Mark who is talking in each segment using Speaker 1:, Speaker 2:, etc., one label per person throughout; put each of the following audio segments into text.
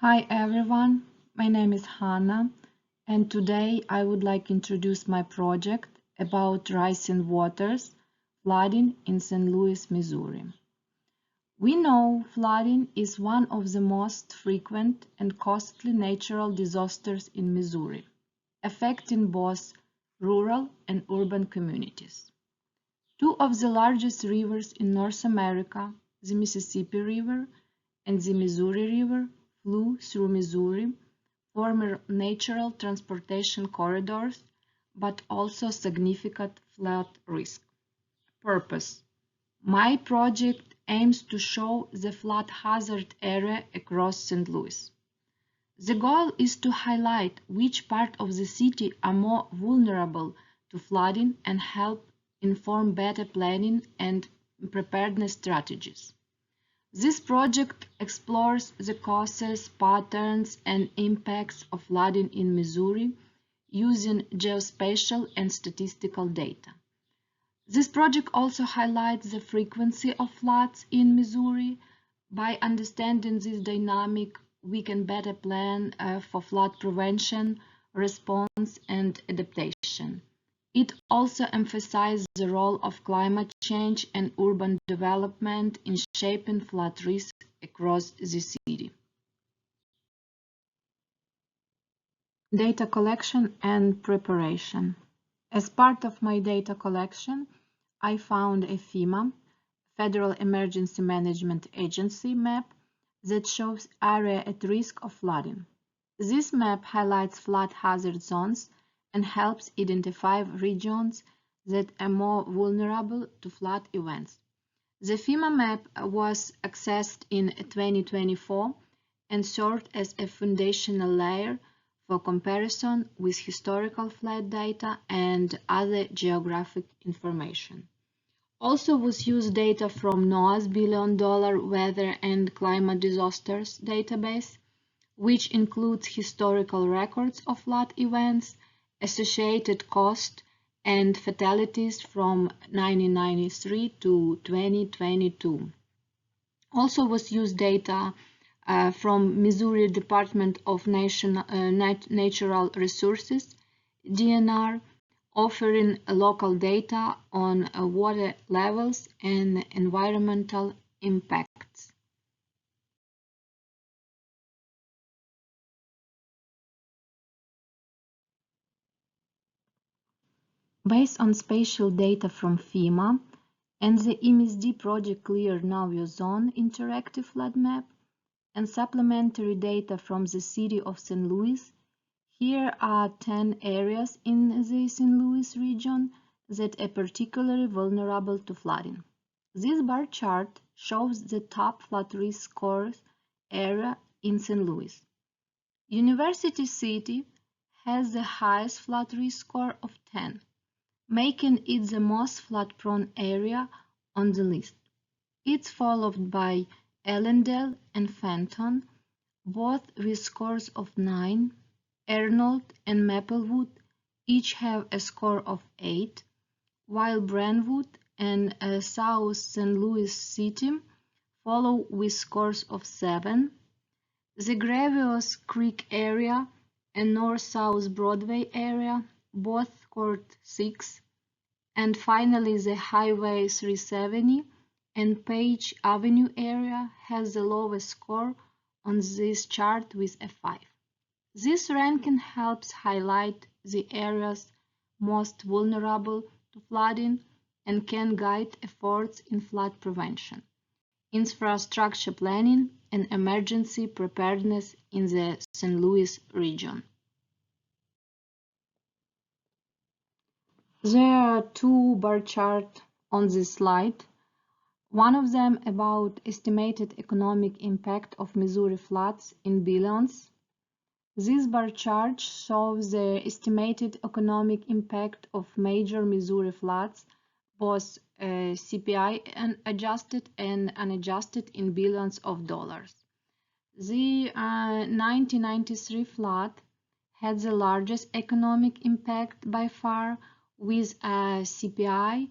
Speaker 1: Hi everyone, my name is Hannah, and today I would like to introduce my project about rising waters, flooding in St. Louis, Missouri. We know flooding is one of the most frequent and costly natural disasters in Missouri, affecting both rural and urban communities. Two of the largest rivers in North America, the Mississippi River and the Missouri River, flow through Missouri, former natural transportation corridors, but also significant flood risk. Purpose: my project aims to show the flood hazard area across St. Louis. The goal is to highlight which parts of the city are more vulnerable to flooding and help inform better planning and preparedness strategies. This project explores the causes, patterns, and impacts of flooding in Missouri using geospatial and statistical data. This project also highlights the frequency of floods in Missouri. By understanding this dynamic, we can better plan for flood prevention, response, and adaptation. It also emphasizes the role of climate change and urban development in shaping flood risk across the city. Data collection and preparation. As part of my data collection, I found a FEMA, Federal Emergency Management Agency map that shows area at risk of flooding. This map highlights flood hazard zones and helps identify regions that are more vulnerable to flood events. The FEMA map was accessed in 2024 and served as a foundational layer for comparison with historical flood data and other geographic information. Also was used data from NOAA's billion-dollar weather and climate disasters database, which includes historical records of flood events, associated costs, and fatalities from 1993 to 2022. Also was used data from Missouri Department of Natural Resources, DNR, offering local data on water levels and environmental impacts. Based on spatial data from FEMA and the MSD Project Clear Now Your Zone interactive flood map and supplementary data from the city of St. Louis, here are 10 areas in the St. Louis region that are particularly vulnerable to flooding. This bar chart shows the top flood risk scores area in St. Louis. University City has the highest flood risk score of 10, making it the most flood-prone area on the list. It's followed by Allendale and Fenton, both with scores of 9. Arnold and Maplewood each have a score of 8, while Brentwood and South St. Louis City follow with scores of 7. The Gravios Creek area and North-South Broadway area both scored 6, and finally the Highway 370 and Page Avenue area has the lowest score on this chart with a 5. This ranking helps highlight the areas most vulnerable to flooding and can guide efforts in flood prevention, infrastructure planning, and emergency preparedness in the St. Louis region. There are two bar charts on this slide. One of them about estimated economic impact of Missouri floods in billions. This bar chart shows the estimated economic impact of major Missouri floods, both CPI and adjusted and unadjusted, in billions of dollars. The 1993 flood had the largest economic impact by far, with a CPI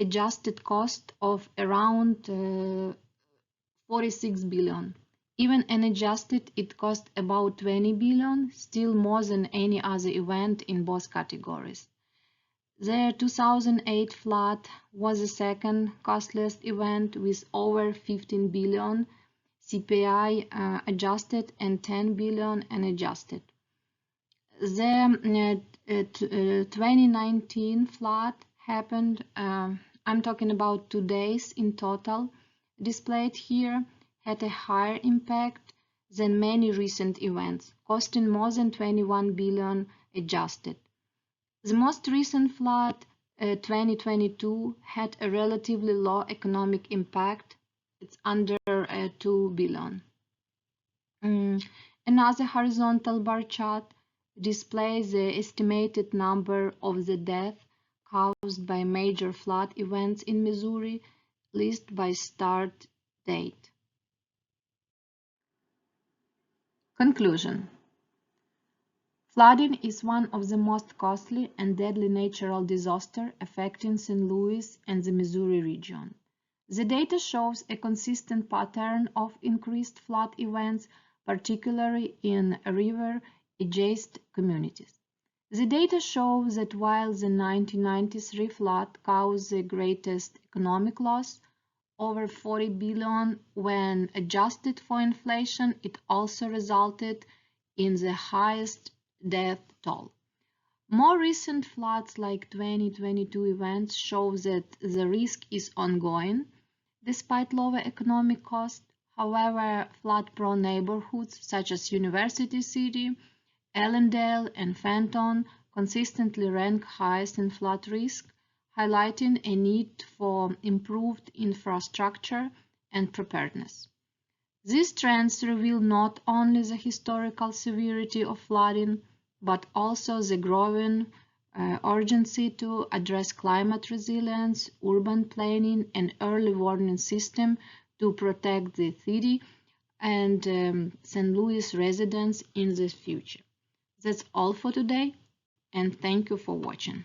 Speaker 1: adjusted cost of around 46 billion. Even unadjusted, it cost about 20 billion, still more than any other event in both categories. The 2008 flood was the second costliest event with over 15 billion CPI adjusted and 10 billion unadjusted. The 2019 flood happened, I'm talking about 2 days in total, displayed here, had a higher impact than many recent events, costing more than 21 billion adjusted. The most recent flood, 2022, had a relatively low economic impact. It's under 2 billion. Another horizontal bar chart displays the estimated number of the deaths caused by major flood events in Missouri, listed by start date. Conclusion. Flooding is one of the most costly and deadly natural disasters affecting St. Louis and the Missouri region. The data shows a consistent pattern of increased flood events, particularly in river-adjacent communities. The data shows that while the 1993 flood caused the greatest economic loss, over 40 billion when adjusted for inflation, it also resulted in the highest death toll. More recent floods like 2022 events show that the risk is ongoing, despite lower economic cost. However, flood-prone neighborhoods such as University City, Allendale, and Fenton consistently rank highest in flood risk, highlighting a need for improved infrastructure and preparedness. These trends reveal not only the historical severity of flooding, but also the growing urgency to address climate resilience, urban planning, and early warning system to protect the city and St. Louis residents in the future. That's all for today, and thank you for watching.